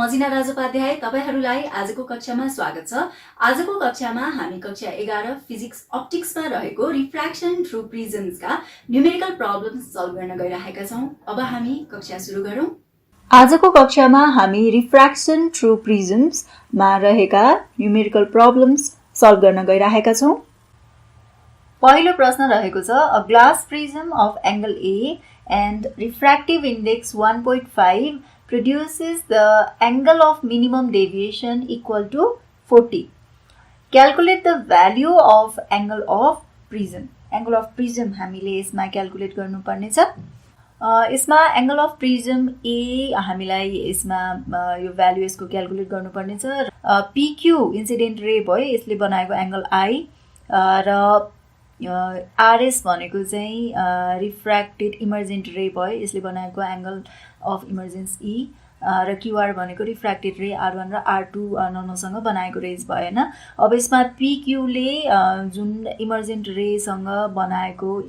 मजिना राजोपाध्याय तपाईहरुलाई आजको कक्षामा स्वागत छ। आजको कक्षामा हामी कक्षा 11 फिजिक्स अप्टिक्समा रहेको रिफ्र्याक्सन थ्रु प्रिजम्सका न्यूमेरिकल प्रब्लम्स सल्भ गर्न गइरहेका छौं। अब हामी कक्षा सुरु गरौं। आजको कक्षामा हामी रिफ्र्याक्सन थ्रु प्रिजम्समा रहेका न्यूमेरिकल प्रब्लम्स सल्भ गर्न गइरहेका छौं। पहिलो प्रश्न रहेको छ a glass prism of angle A and refractive index 1.5 produces the angle of minimum deviation equal to 40. Calculate the value of angle of prism. Angle of prism हामीले यसमा क्याल्कुलेट गर्नुपर्ने छ। यसमा एंगल अफ प्रिजम A हामीलाई यसमा यो value यसको calculate गर्नुपर्ने छ। PQ इन्सिडेन्ट रे भयो, यसले बनाएको एंगल I र RS भनेको चाहिँ रिफ्र्याक्टेड इमर्जेन्ट रे भयो, यसले बनाएको एंगल अफ इमर्जेन्स E र QR भनेको रिफ्र्याक्टेड रे R1 र R2 ननोसँग बनाएको रेज भयो हैन। अब यसमा PQ ले जुन इमर्जेन्ट रे सँग बनाएको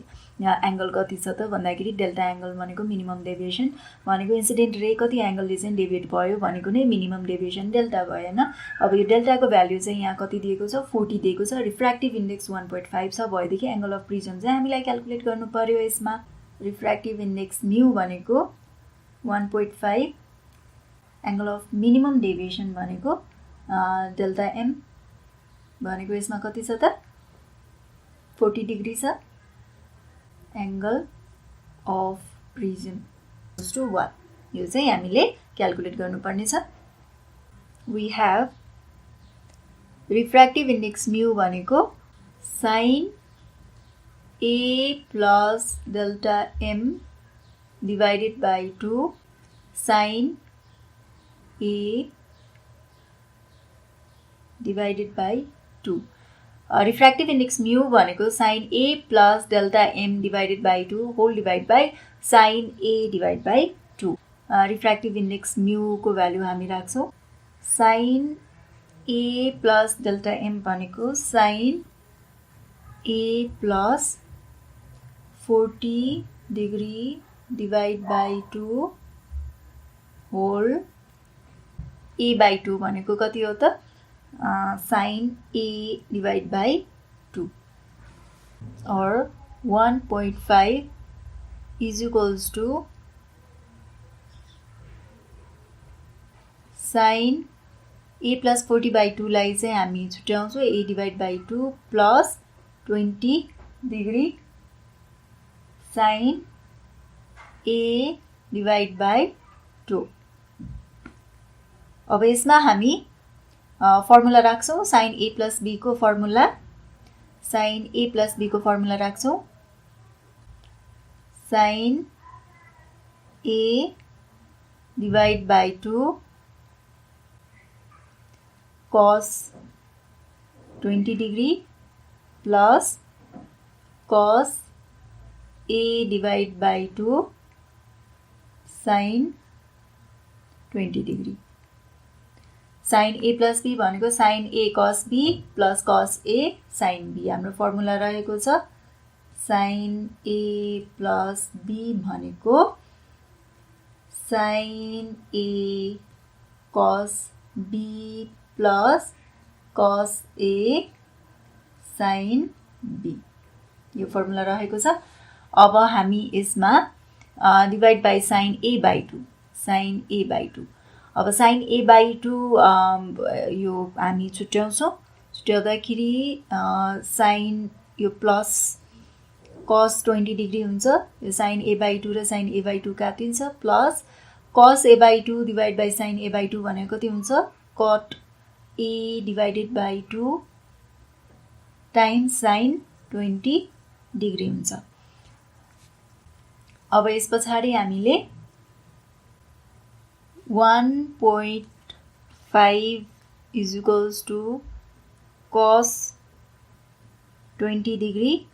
एंगल कति छ त भन्दाखेरि डेल्टा एंगल भनेको मिनिमम डेभिएसन भनेको इन्सिडेन्ट रे कति एंगलले चाहिँ डेभिएट भयो भनेको नै मिनिमम डेभिएसन डेल्टा भयो हैन। अब यो डेल्टाको भ्यालु चाहिँ यहाँ कति दिएको छ 40 दिएको छ। रिफ्र्याक्टिभ इन्डेक्स 1.5 छ भएदेखि एंगल अफ प्रिजम चाहिँ हामीलाई क्याल्कुलेट गर्नु पर्यो। यसमा रिफ्र्याक्टिभ इन्डेक्स म्यू भनेको 1.5, एंगल अफ मिनिमम डेभिएसन भनेको डेल्टा m भनेको यसमा कति छ त 40 डिग्री छ। Angle of prism equals to 1 यो चाहिँ हामीले क्याल्कुलेट गर्नुपर्ने छ। We have refractive index mu भनेको sin A plus delta m divided by 2 sin A divided by 2। Refractive index mu भनेको sin A plus delta m divided by 2 whole divide by sin A divide by 2। Refractive index mu को value हामी राख्छौं sin A plus delta m भनेको sin A plus 40 degree divide by 2 whole A by 2 भनेको कति हो त sin A divide by 2 और 1.5 is equals to sin A plus 40 by 2 लाई चाहिँ हामी छुट्याउँछौं A divide by 2 plus 20 degree sin A divide by 2। अब यसमा हामी फर्मुला राख्छौं sin A प्लस B को formula sin A plus B को फर्मुला राख्छौं sin A divide by 2 cos 20 degree plus cos A divide by 2 sin 20 degree. sin A plus B भनेको sin A cos B plus cos A sin B। हाम्रो formula रहेको छ sin A plus B भनेको sin A cos B plus cos A sin B यो formula रहेको छ। अब हामी यसमा divide by sin A by 2 sin A by 2। अब sin A बाइ 2 यो हामी छुट्याउँदाखेरि sin यो प्लस cos 20 डिग्री हुन्छ, यो sin A बाइ 2 र sin A बाइ 2 काटिन्छ plus cos A by 2 divide by sin A by 2 भनेको कति हुन्छ cot A divided by 2 times sin 20 degree हुन्छ। अब यस पछाडी हामीले 1.5 is equals to cos 20 degree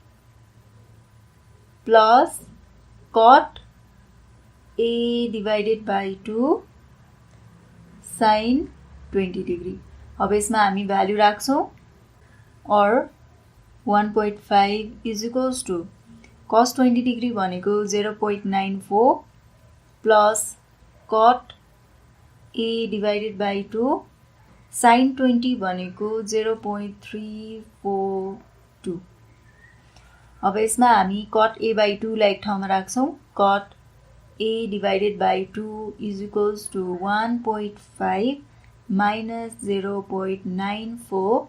plus cot A divided by 2 sin 20 degree. अब यसमा हामी भ्यालु राख्छौं और 1.5 is equals to cos 20 degree भनेको 0.94 plus cot A divided by 2 sin 20 भनेको 0.342. अब यसमा हामी cot A by 2 लाई एक ठाउँमा राख्छौं. Cot A divided by 2 is equals to 1.5 minus 0.94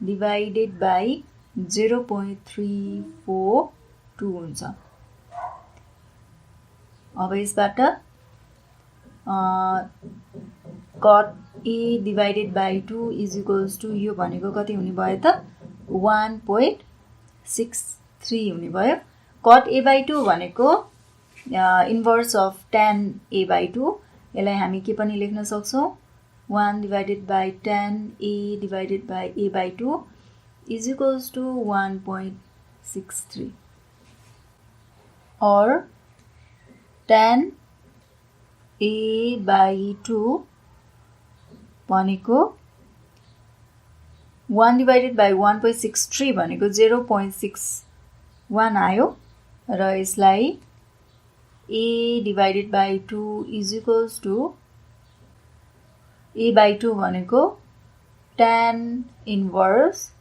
divided by 0.342 हुन्छ. अब यसबाट cot A divided by 2 is equals to यो भनेको कति हुने भयो त 1.63 हुने भयो. Cot A by 2 भनेको inverse of tan A by 2 यसलाई हामी के पनि लेख्न सक्छौं 1 divided by tan A divided by A by 2 is equals to 1.63 or tan A by 2 भनेको 1 divided by 1.63 भनेको 0.61 आयो र यसलाई A divided by 2 is equals to A by 2 भनेको tan inverse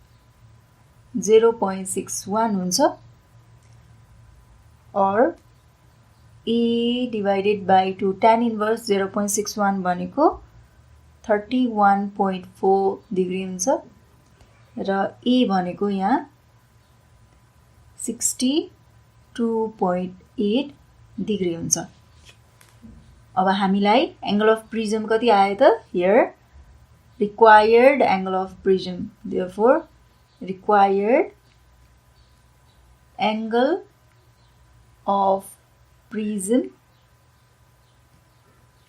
0.61 हुन्छ or A divided by 2 tan inverse 0.61 भनेको 31.4 degree हुन्छ र A भनेको यहाँ 62.8 डिग्री हुन्छ. अब हामीलाई एंगल अफ प्रिज्म कति आयो त here required angle of prism, therefore required angle of prism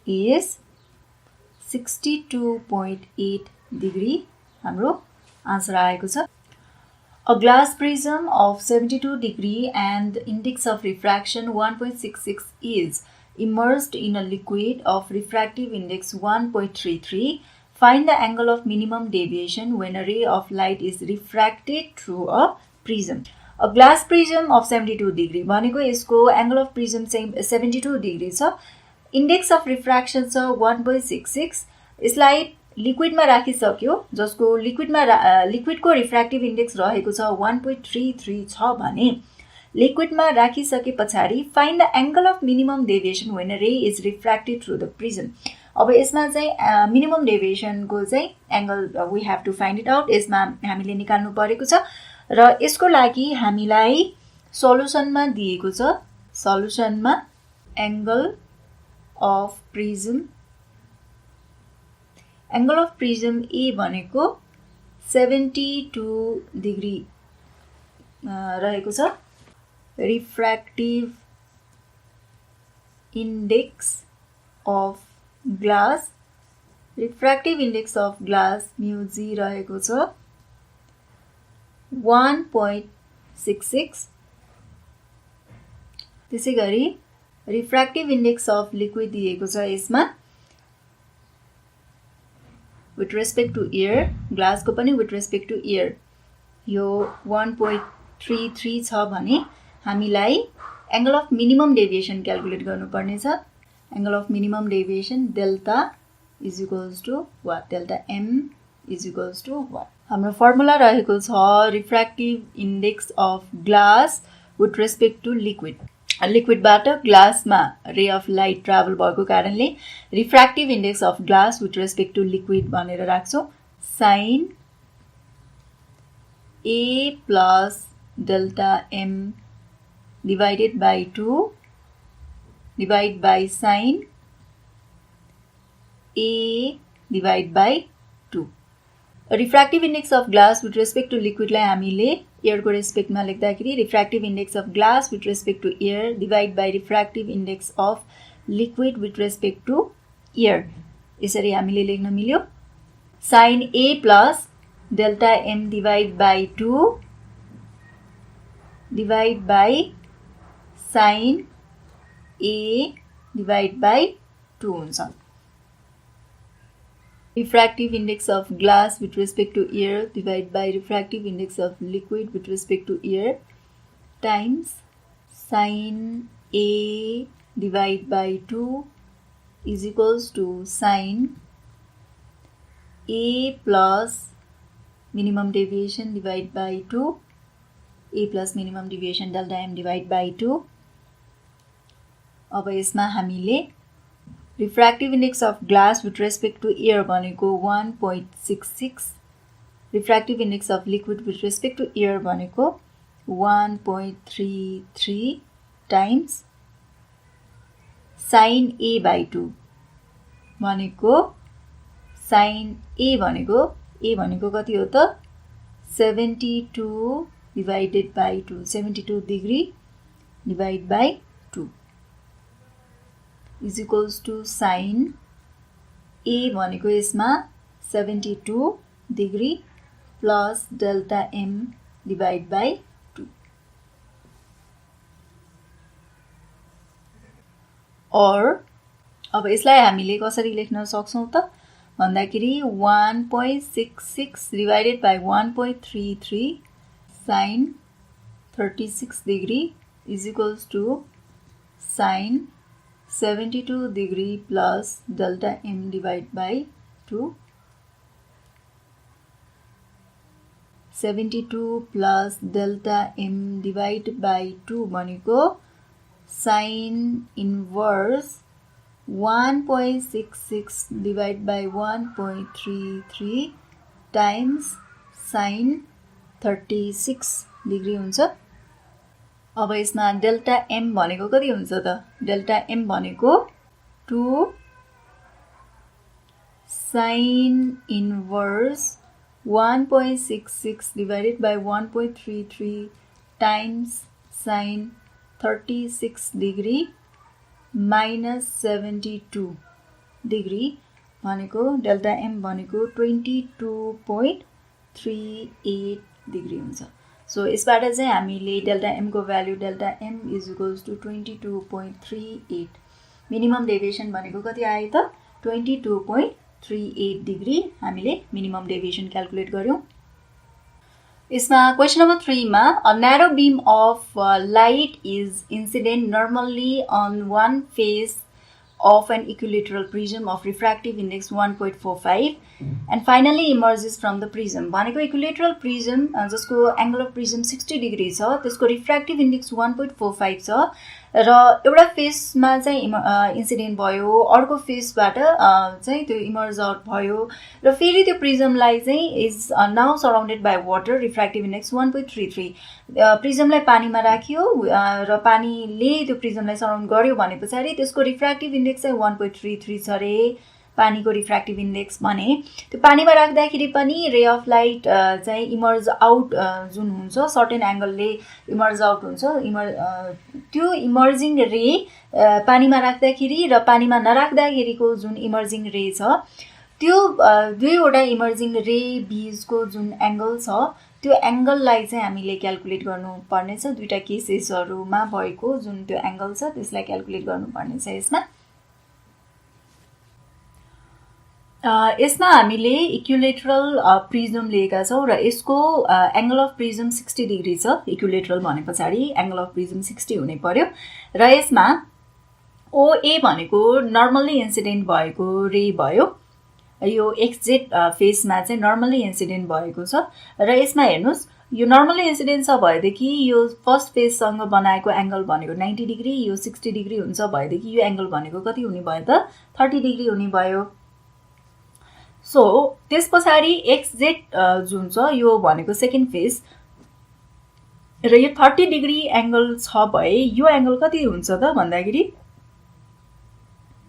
is 62.8 degree. हाम्रो आन्सर आएको छ. A glass prism of 72 degree and index of refraction 1.66 is immersed in a liquid of refractive index 1.33. Find the angle of minimum deviation when a ray of light is refracted through a prism. A glass prism of 72 degree भनेको यसको angle of prism चाहिँ 72 degree छ. Index of refraction छ 1.66. यसलाई लिक्विडमा राखिसक्यो जसको लिक्विडको refractive index रहेको छ 1.33 छ भने लिक्विडमा राखिसकेपछि find the angle of minimum deviation when a ray is refracted through the prism. अब यसमा चाहिँ मिनिमम डेभिएसनको चाहिँ angle we have to find it out. यसमा हामीले निकाल्नु परेको छ र यसको लागि हामीलाई सोलुसनमा दिएको छ. सोलुसनमा angle of prism angle of prism A भनेको 72 डिग्री रहेको छ. Refractive index of glass mu G रहेको छ 1.66. त्यसैगरी रिफ्र्याक्टिभ इन्डेक्स अफ लिक्विड दिएको छ यसमा with respect to air, glass को पनि with respect to air यो 1.33 छ भने हामीलाई angle of minimum deviation calculate गर्नुपर्ने छ. angle of minimum deviation delta is equals to what? delta m is equals to what? हाम्रो फर्मुला रहेको छ refractive index of glass with respect to liquid. लिक्विडबाट ग्लासमा ray of light travel भएको कारणले refractive index of glass with respect to liquid भनेर राख्छौं. Sine A plus delta m divided by 2 divide by sine A divide by 2. Refractive index of glass with respect to लिक्विडलाई हामीले air को रेस्पेक्टमा लेख्दाखेरि refractive index of glass with respect to air divide by refractive index of liquid with respect to air यसरी हामीले लेख्न मिल्यो. Sine A plus delta m divide by 2 divide by sine A divide by 2 हुन्छ. Refractive index of glass with respect to air divided by refractive index of liquid with respect to air times sin A divided by 2 is equals to sin A plus minimum deviation divided by 2, A plus minimum deviation delta m divided by 2. अब यसमा हामीले refractive index of glass with respect to air भनेको 1.66, refractive index of liquid with respect to air भनेको 1.33 times sin A by 2 भनेको sin A भनेको कति हो त 72 divided by 2, 72 degree divided by 2 is equals to sin A भनेको यसमा 72 degree plus delta m divided by 2. और अब यसलाई हामीले कसरी लेख्न सक्छौं त भन्दाखेरि 1.66 divided by 1.33 sin 36 degree is equals to sin 72 degree plus delta m divided by 2. 72 plus delta m divided by 2 भनेको sin inverse 1.66 divided by 1.33 times sin 36 degree हुन्छ. अब यसमा डेल्टा m भनेको कति हुन्छ त डेल्टा m भनेको 2 sin inverse 1.66 divided by 1.33 times sin 36 degree minus 72 degree भनेको डेल्टा m भनेको 22.38 degree हुन्छ. सो यसबाट चाहिँ हामीले डेल्टा m को value delta m is equals to 22.38. Minimum deviation भनेको कति आयो त 22.38 डिग्री हामीले मिनिमम डेभिएसन क्याल्कुलेट गर्यौं. यसमा क्वेशन नम्बर 3 मा a narrow beam of light is incident normally on one face of an equilateral prism of refractive index 1.45 and finally emerges from the prism. भनेको equilateral prism जसको angle of prism 60 degree छ त्यसको refractive index 1.45 छ र एउटा फेसमा चाहिँ incident भयो अर्को फेसबाट चाहिँ त्यो इमर्ज आउट भयो र फेरि त्यो प्रिजमलाई चाहिँ is now surrounded by water refractive index 1.33 प्रिजमलाई पानीमा राखियो र पानीले त्यो प्रिजमलाई सराउन्ड गर्यो भने पछाडि त्यसको रिफ्र्याक्टिभ इन्डेक्स चाहिँ 1.33 छ रे पानीको रिफ्र्याक्टिभ इन्डेक्स भने त्यो पानीमा राख्दाखेरि पनि रे अफ लाइट चाहिँ इमर्ज आउट जुन हुन्छ सर्टेन एंगलले इमर्ज आउट हुन्छ त्यो इमर्जिङ रे पानीमा राख्दाखेरि र पानीमा नराख्दाखेरिको जुन इमर्जिङ रे छ त्यो दुईवटा इमर्जिङ रे बीचको जुन एंगल छ त्यो एंगललाई चाहिँ हामीले क्याल्कुलेट गर्नुपर्ने छ दुईटा केसेसहरुमा भएको जुन त्यो एंगल छ त्यसलाई क्याल्कुलेट गर्नुपर्ने छ यसमा हामीले इक्विलेटरल प्रिजम लिएका छौं र यसको एंगल अफ प्रिजम 60 डिग्री छ इक्विलेटरल भने पछाडी एंगल अफ प्रिजम 60 हुने पर्यो र यसमा OA भनेको नर्मली इन्सिडेन्ट भएको रे भयो यो XZ फेसमा चाहिँ नर्मली इन्सिडेन्ट भएको छ र यसमा हेर्नुस् यो नर्मली इन्सिडेन्ट छ भएदेखि यो फर्स्ट फेससँग बनाएको एंगल भनेको 90 डिग्री यो 60 डिग्री हुन्छ भएदेखि यो एंगल भनेको कति हुने भयो त 30 डिग्री हुने भयो सो त्यसपछि XZ जुन छ यो भनेको सेकेन्ड फेज र यो 30 डिग्री एंगल छ भए यो एंगल कति हुन्छ त भन्दाखेरि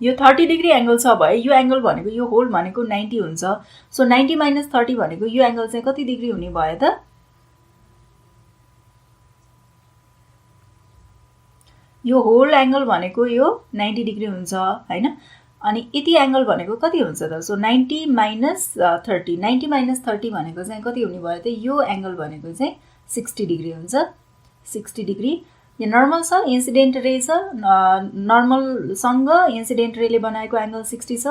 यो 30 डिग्री एंगल छ भए यो एंगल भनेको यो होल भनेको 90 हुन्छ सो 90 - 30 भनेको यो एंगल चाहिँ कति डिग्री हुने भयो त यो होल एंगल भनेको यो 90 डिग्री हुन्छ हैन अनि यति एंगल भनेको कति हुन्छ त सो 90 - 30 90 - 30 भनेको चाहिँ कति हुने भयो त यो एंगल भनेको चाहिँ 60 डिग्री हुन्छ 60 डिग्री यो नर्मल छ इन्सिडेन्ट रे छ नर्मल सँग इन्सिडेन्ट रेले बनाएको एंगल 60 छ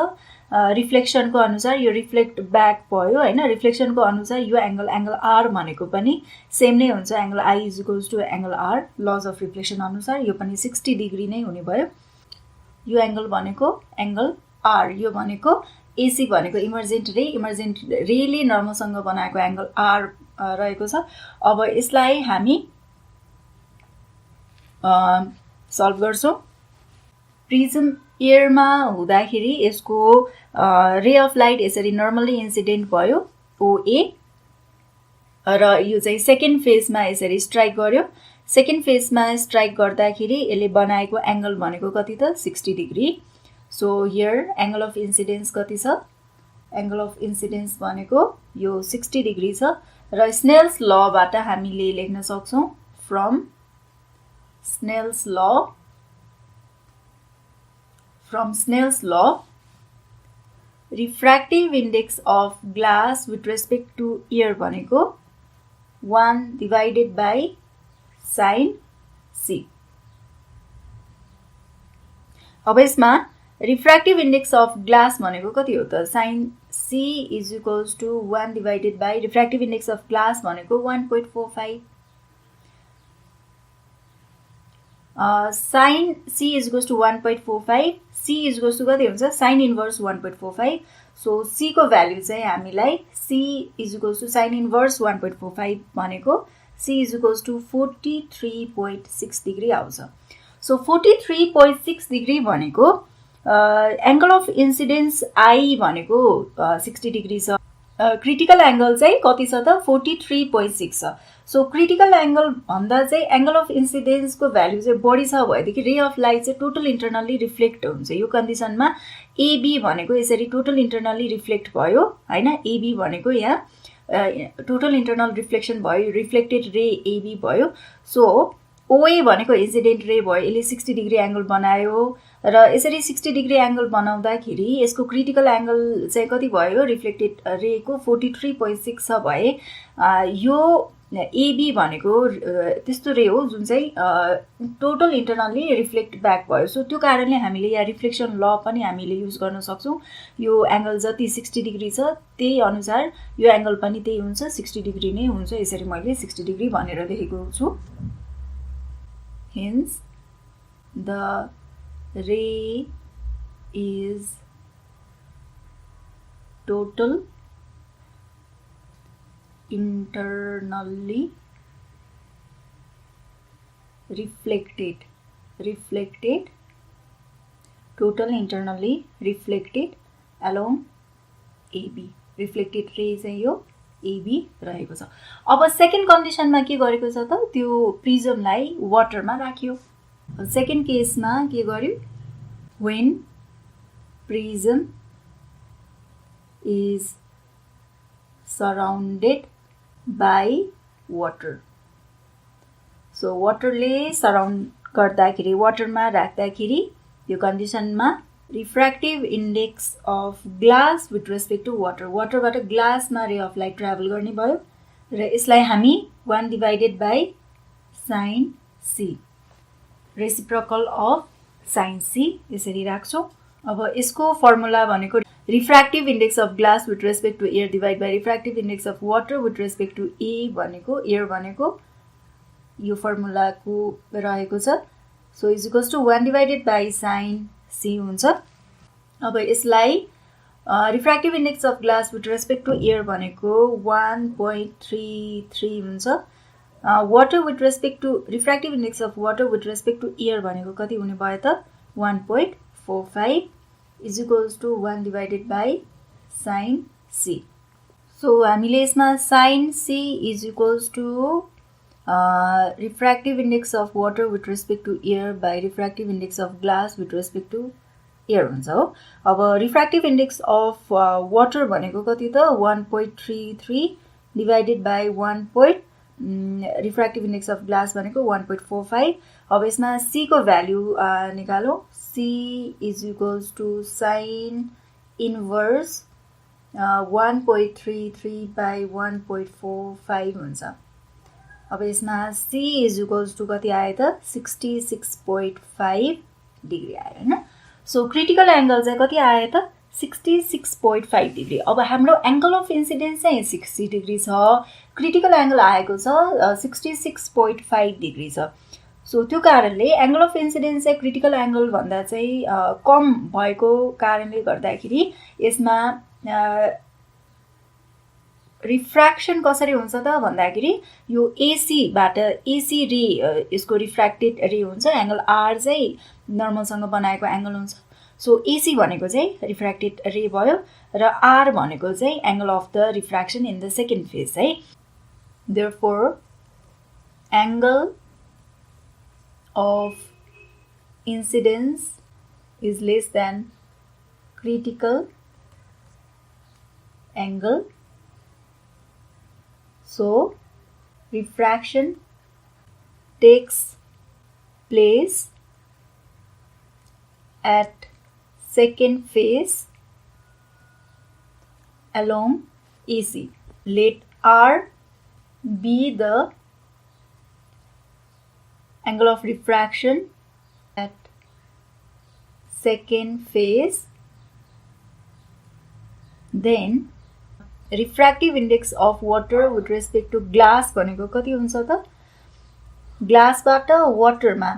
रिफ्लेक्सन को अनुसार यो रिफ्लेक्ट ब्याक भयो हैन रिफ्लेक्सन को अनुसार यो एंगल R भनेको पनि सेम नै हुन्छ angle I = angle R lodge of reflection अनुसार यो पनि 60 डिग्री नै हुने भयो यो एंगल भनेको एंगल आर, यो भनेको एसी भनेको इमर्जेन्ट रेले नर्मलसँग बनाएको एंगल आर रहेको छ। अब यसलाई हामी सल्भ गर्छौं। प्रिजम एयरमा हुँदाखेरि यसको रे अफ लाइट यसरी नर्मली इन्सिडेन्ट भयो OA, र यो चाहिँ सेकेन्ड फेजमा यसरी स्ट्राइक गर्यो। सेकेन्ड फेजमा स्ट्राइक गर्दाखेरि यसले बनाएको एंगल भनेको कति त 60 degree. So here angle of incidence कति छ? एंगल अफ इन्सिडेन्स भनेको यो 60 डिग्री छ। र स्नेल्स लबाट हामीले लेख्न सक्छौं from Snell's law, refractive index of glass with respect to air भनेको 1 divided by sin C। अब यसमा रिफ्र्याक्टिभ इन्डेक्स अफ ग्लास भनेको कति हो त? sin C is equals to 1 divided by refractive index of glass भनेको 1.45। sin C is equals to 1.45, C is equals to कति हुन्छ? sin inverse 1.45। सो C को भ्यालु चाहिँ हामीलाई C is equals to sin inverse 1.45 भनेको C is equals to 43.6 degree आउँछ। So 43.6 degree भनेको angle of incidence I भनेको 60 degree छ। क्रिटिकल एंगल चाहिँ कति छ त? 43.6 छ। सो क्रिटिकल एंगल भन्दा चाहिँ एंगल अफ इन्सिडेन्स को भ्यालु चाहिँ बढी छ भएदेखि रे अफ लाइट चाहिँ टोटल इन्टरनली रिफ्लेक्ट हुन्छ। यो कन्डिसनमा AB भनेको यसरी टोटल इन्टरनली रिफ्लेक्ट भयो हैन। AB भनेको यहाँ टोटल इन्टरनल रिफ्लेक्सन भयो, रिफ्लेक्टेड रे AB भयो। सो OA भनेको इन्सिडेन्ट रे भयो, यसले 60 डिग्री एंगल बनायो र यसरी 60 डिग्री एंगल बनाउँदाखेरि यसको क्रिटिकल एंगल चाहिँ कति भयो? रिफ्लेक्टेड रे को 43.6 छ भए यो AB भनेको त्यस्तो रे हो जुन चाहिँ टोटल इन्टरनली रिफ्लेक्ट ब्याक भयो। सो त्यो कारणले हामीले यहाँ रिफ्लेक्सन ल पनि हामीले युज गर्न सक्छौं। यो एंगल जति 60 डिग्री छ त्यही अनुसार यो एंगल पनि त्यही हुन्छ, 60 डिग्री नै हुन्छ। यसरी मैले 60 डिग्री भनेर लेखेको छु। Hence, the ray is total internally reflected, total internally reflected along AB। reflected ray चाहिँ यो AB रहेको छ। अब सेकेन्ड कन्डिसनमा के गरेको छ त? त्यो प्रिजमलाई वाटरमा राख्यो। सेकेन्ड केसमा के गर्यो? when prism is surrounded by water। So वाटरले सराउन्ड गर्दाखेरि, वाटरमा राख्दाखेरि यो कन्डिसनमा refractive index of glass with respect to water, वाटरबाट ग्लासमा रे अफ लाइट ट्राभल गर्ने भयो र यसलाई हामी 1 divided by sin C, reciprocal of sin C यसरी राख्छौं। अब यसको फर्मुला भनेको refractive index of glass with respect to air divide by refractive index of water with respect to भनेको एयर भनेको यो फर्मुलाको रहेको छ। So is equals to 1 divided by sin C हुन्छ। अब यसलाई refractive index of glass with respect to air भनेको 1.33 हुन्छ। Water with respect to refractive index of water with respect to air भनेको कति हुने भयो त? 1.45 is equals to 1 divided by sin C। So हामीले यसमा sin C is equals to refractive index of water with respect to air by refractive index of glass with respect to air हुन्छ हो। अब refractive index of water भनेको कति त? 1.33 divided by 1. refractive index of glass भनेको 1.45। अब यसमा C को value निकालौं। C is equals to sin inverse 1.33 by 1.45 हुन्छ। अब यसमा C is equals to कति आयो त? 66.5 डिग्री आयो हैन। सो क्रिटिकल एंगल चाहिँ कति आयो त? 66.5 डिग्री। अब हाम्रो एंगल अफ इन्सिडेन्स चाहिँ 60 डिग्री छ, क्रिटिकल एंगल आएको छ 66.5 डिग्री छ। सो त्यो कारणले एङ्गल अफ इन्सिडेन्स चाहिँ क्रिटिकल एङ्गल भन्दा चाहिँ कम भएको कारणले गर्दाखेरि यसमा रिफ्र्याक्सन कसरी हुन्छ त भन्दाखेरि यो एसीबाट एसी रे यसको रिफ्र्याक्टेड रे हुन्छ, एङ्गल आर चाहिँ नर्मलसँग बनाएको एङ्गल हुन्छ। सो एसी भनेको चाहिँ रिफ्र्याक्टेड रे भयो र आर भनेको चाहिँ angle of the refraction in the second phase है। Therefore angle of incidence is less than critical angle. So refraction takes place at second phase along AC. Let R be the angle of refraction at second phase. Then refractive index of water with respect to glass भनेको कति हुन्छ त? ग्लासबाट वाटरमा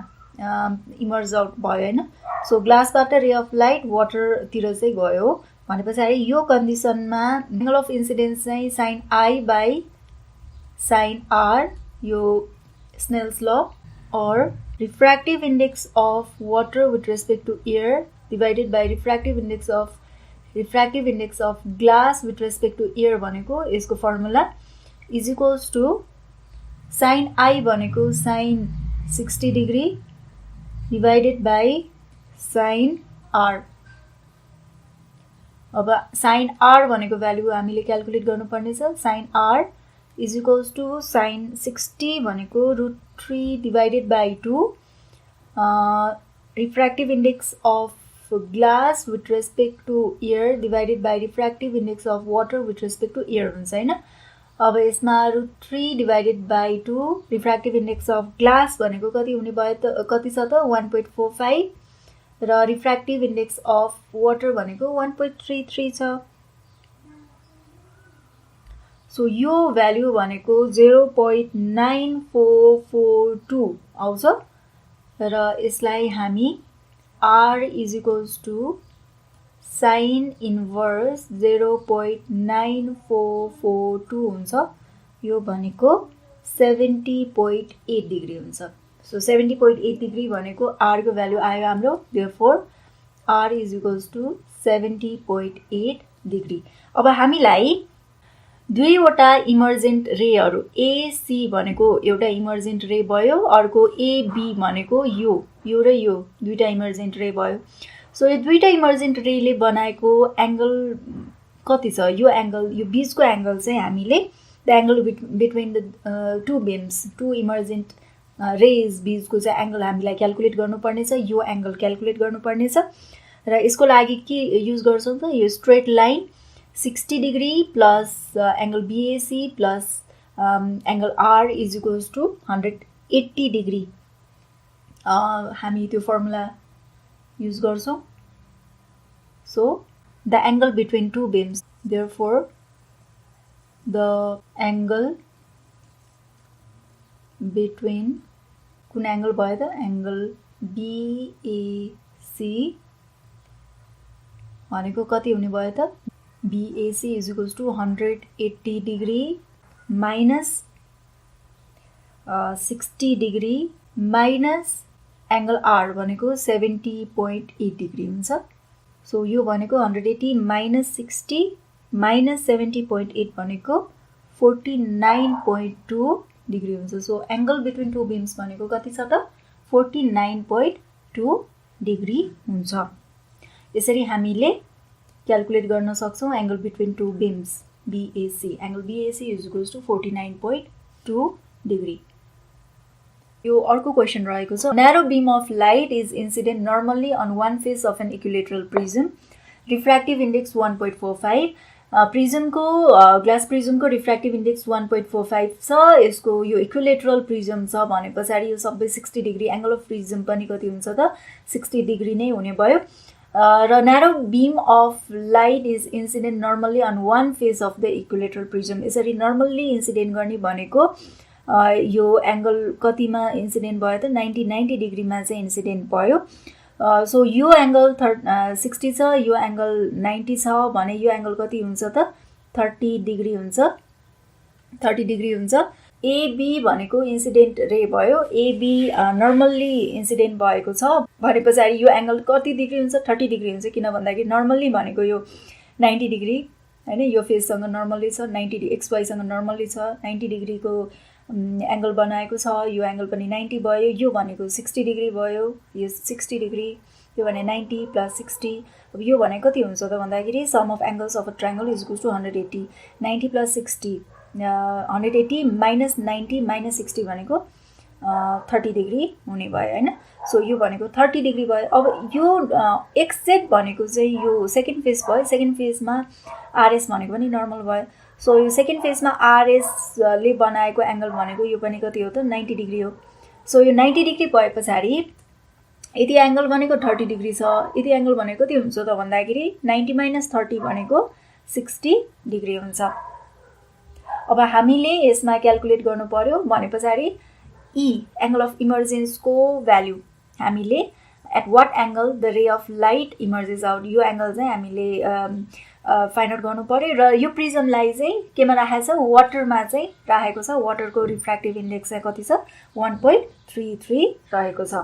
emerge out भयो हैन। So ग्लासबाट रे of light वाटरतिर चाहिँ गयो भने पछाडि यो कन्डिसनमा एङ्गल अफ इन्सिडेन्स चाहिँ sine I by sine R, यो Snell's law, or refractive index of water with respect to air divided by refractive index of glass with respect to air भनेको यसको formula is equals to sine I भनेको sine 60 degree divided by sine R. अब sine R भनेको value हामीले calculate गर्नुपर्ने छ। Sine R is equals to sine 60 भनेको √3 divided by 2 refractive index of glass with respect to air divided by refractive index of water with respect to air हुन्छ हैन। अब यसमा √3 divided by 2 refractive index of glass भनेको कति हुने भयो त, कति छ त 1.45 र रिफ्र्याक्टिभ इन्डेक्स अफ वाटर भनेको 1.33 छ। सो यो भ्यालु भनेको 0.9442 आउँछ र यसलाई हामी R is equals to sine inverse 0.9442 हुन्छ। यो भनेको 70.8 डिग्री हुन्छ। सो 70.8 डिग्री भनेको R को भ्यालु आयो हाम्रो। Therefore R is equals to 70.8 degree. अब हामीलाई दुईवटा इमर्जेन्ट रेहरू एसी भनेको एउटा इमर्जेन्ट रे भयो, अर्को एबी भनेको यो र यो दुईटा इमर्जेन्ट रे भयो। सो यो दुईटा इमर्जेन्ट रेले बनाएको एङ्गल कति छ? यो एङ्गल, यो बीचको एङ्गल चाहिँ हामीले the angle between the two beams, two emergent rays बीचको चाहिँ एङ्गल हामीलाई क्याल्कुलेट गर्नुपर्ने छ। यो एङ्गल क्याल्कुलेट गर्नुपर्ने छ र यसको लागि के युज गर्छौँ त? यो straight line 60 degree plus angle BAC plus angle R is equals to 180 degree हामी त्यो फर्मुला युज गर्छौँ। So the angle between two beams, therefore the angle between, कुन एङ्गल भयो त? एङ्गल बिएसी भनेको कति हुने भयो त? BAC is equals to 180 degree minus 60 degree minus angle R भनेको 70.8 degree हुन्छ। सो यो भनेको 180 minus 60 minus 70.8 भनेको 49.2 degree हुन्छ। So angle between two beams भनेको कति छ त? 49.2 degree हुन्छ। यसरी हामीले क्याल्कुलेट गर्न सक्छौँ angle between two beams BAC। Angle BAC is equals to 49.2 degree. यो अर्को क्वेसन रहेको छ। Narrow beam of light is incident normally on one face of an equilateral prism, refractive index 1.45। प्रिजमको ग्लास प्रिजमको रिफ्र्याक्टिभ इन्डेक्स 1.45 छ। यसको यो इक्युलेटरल prism छ भने पछाडि यो सबै 60 डिग्री, एङ्गल अफ प्रिजम पनि कति हुन्छ त? 60 डिग्री नै हुने भयो। र narrow beam of light is incident normally on one face of the equilateral prism. यसरी नर्मल्ली इन्सिडेन्ट गर्ने भनेको यो एङ्गल कतिमा इन्सिडेन्ट भयो त 90 डिग्रीमा चाहिँ इन्सिडेन्ट भयो। सो यो एङ्गल 60 छ, यो एङ्गल 90 छ भने यो एङ्गल कति हुन्छ त 30 डिग्री हुन्छ। 30 डिग्री हुन्छ। एबी भनेको इन्सिडेन्ट रे भयो। एबी नर्मल्ली इन्सिडेन्ट भएको छ भने पछाडि यो एङ्गल कति डिग्री हुन्छ 30 डिग्री हुन्छ, किन भन्दाखेरि नर्मल्ली भनेको यो 90 डिग्री हैन, यो फेससँग नर्मल्ली छ, 90 एक्सवाईसँग नर्मल्ली छ, 90 डिग्रीको एङ्गल बनाएको छ, यो एङ्गल पनि 90 भयो, यो भनेको 60 डिग्री भयो, यो 60 डिग्री, यो भने 90 + 60। अब यो भने कति हुन्छ त भन्दाखेरि sum of angles of a triangle is equals to 180। 90 + 60 180 - 90 - 60 भनेको 30 डिग्री हुने भयो हैन। सो यो भनेको 30 डिग्री भयो। अब यो एक्जेक्ट भनेको चाहिँ यो सेकेन्ड फेज भयो। सेकेन्ड फेजमा आरएस भनेको पनि नर्मल भयो। सो यो सेकेन्ड फेजमा आरएसले बनाएको एङ्गल भनेको यो पनि कति हो त 90 डिग्री हो। सो यो 90 डिग्री भए पछाडि यति एङ्गल भनेको 30 डिग्री छ, यति एङ्गल भनेको कति हुन्छ त भन्दाखेरि 90 - 30 भनेको 60 डिग्री हुन्छ। अब हामीले यसमा क्याल्कुलेट गर्नु पर्यो भने पछाडि ई एङ्गल अफ इमर्जेन्सको भ्याल्यु हामीले at what angle the ray of light emerges out, यो एङ्गल चाहिँ हामीले फाइन्ड आउट गर्नु पर्यो। र यो प्रिजमलाई चाहिँ केमा राखेको छ वाटरमा चाहिँ राखेको छ। वाटरको रिफ्र्याक्टिभ इन्डेक्स चाहिँ कति छ 1.33 रहेको छ।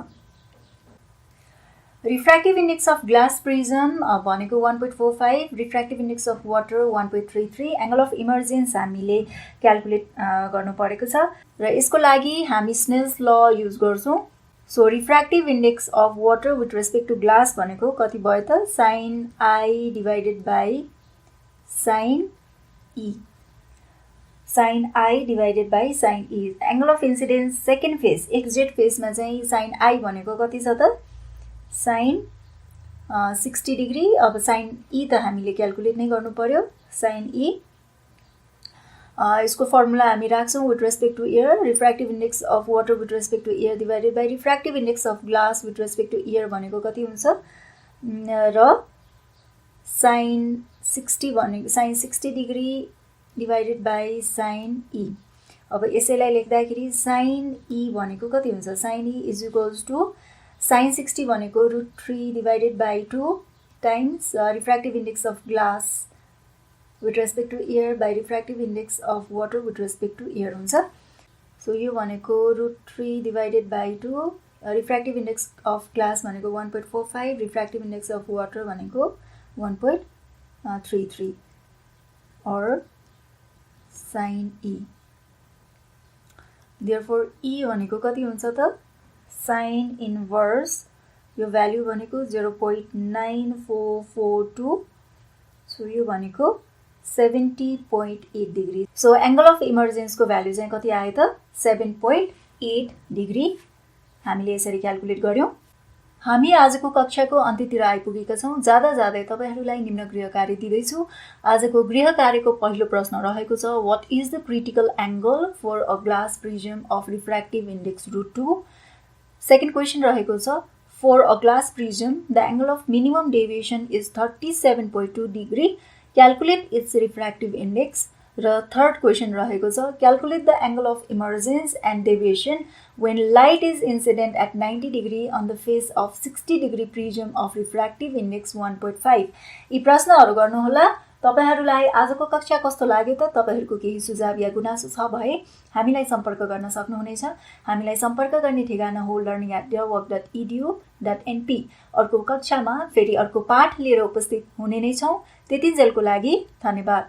Refractive index of glass prism भनेको 1.45, refractive index of water 1.33, angle of emergence हामीले क्याल्कुलेट गर्नु परेको छ र यसको लागि हामी स्नेल्स ल युज गर्छौँ। So refractive index of water with respect to glass भनेको कति भयो त sin I divided by sin E, sin I divided by sin E। Angle of incidence second phase exact फेजमा चाहिँ sin I भनेको कति छ त sin 60 डिग्री। अब sin E त हामीले क्याल्कुलेट नै गर्नु पर्यो। sin E यसको फर्मुला हामी राख्छौँ with respect to air, refractive index of water with respect to air divided by refractive index of glass with respect to air भनेको कति हुन्छ र sin 60 भनेको sin 60 degree divided by sin E। अब यसैलाई लेख्दाखेरि sin E भनेको कति हुन्छ sin E is equals to sin 60 भनेको √3 divided by 2 times refractive index of glass with respect to air by refractive index of water with respect to air हुन्छ। So यो भनेको √3 divided by 2, refractive index of glass भनेको 1.45, refractive index of water भनेको 1.33 और sin E। Therefore E भनेको कति हुन्छ त sin इन्भर्स यो भ्याल्यु भनेको 0.9442, सो यो भनेको 70.8 डिग्री। सो एङ्गल अफ इमर्जेन्सको भ्याल्यु चाहिँ कति आयो त 7.8 डिग्री हामीले यसरी क्याल्कुलेट गर्यौँ। हामी आजको कक्षाको अन्त्यतिर आइपुगेका छौँ। जाँदा जाँदै तपाईहरूलाई निम्न गृह कार्य दिँदैछु। आजको गृह कार्यको पहिलो प्रश्न रहेको छ what is the critical angle for a glass prism of refractive index √2। Second question रहेको छ for a glass prism the angle of minimum deviation is 37.2 degree, calculate its refractive index. र थर्ड क्वेसन रहेको छ calculate the angle of emergence and deviation when light is incident at 90 degree on the face of 60 degree prism of refractive index 1.5। यी प्रश्नहरू गर्नुहोला। तपाईहरूलाई आजको कक्षा कस्तो लाग्यो त तपाईहरूको केही सुझाव या गुनासो छ भए हामीलाई सम्पर्क गर्न सक्नुहुनेछ। हामीलाई सम्पर्क गर्ने ठेगाना हो learning@dearwork.edu.np। अर्को कक्षामा फेरि अर्को पाठ लिएर उपस्थित हुने नै छौँ। त्यतिन्जेलको लागि धन्यवाद।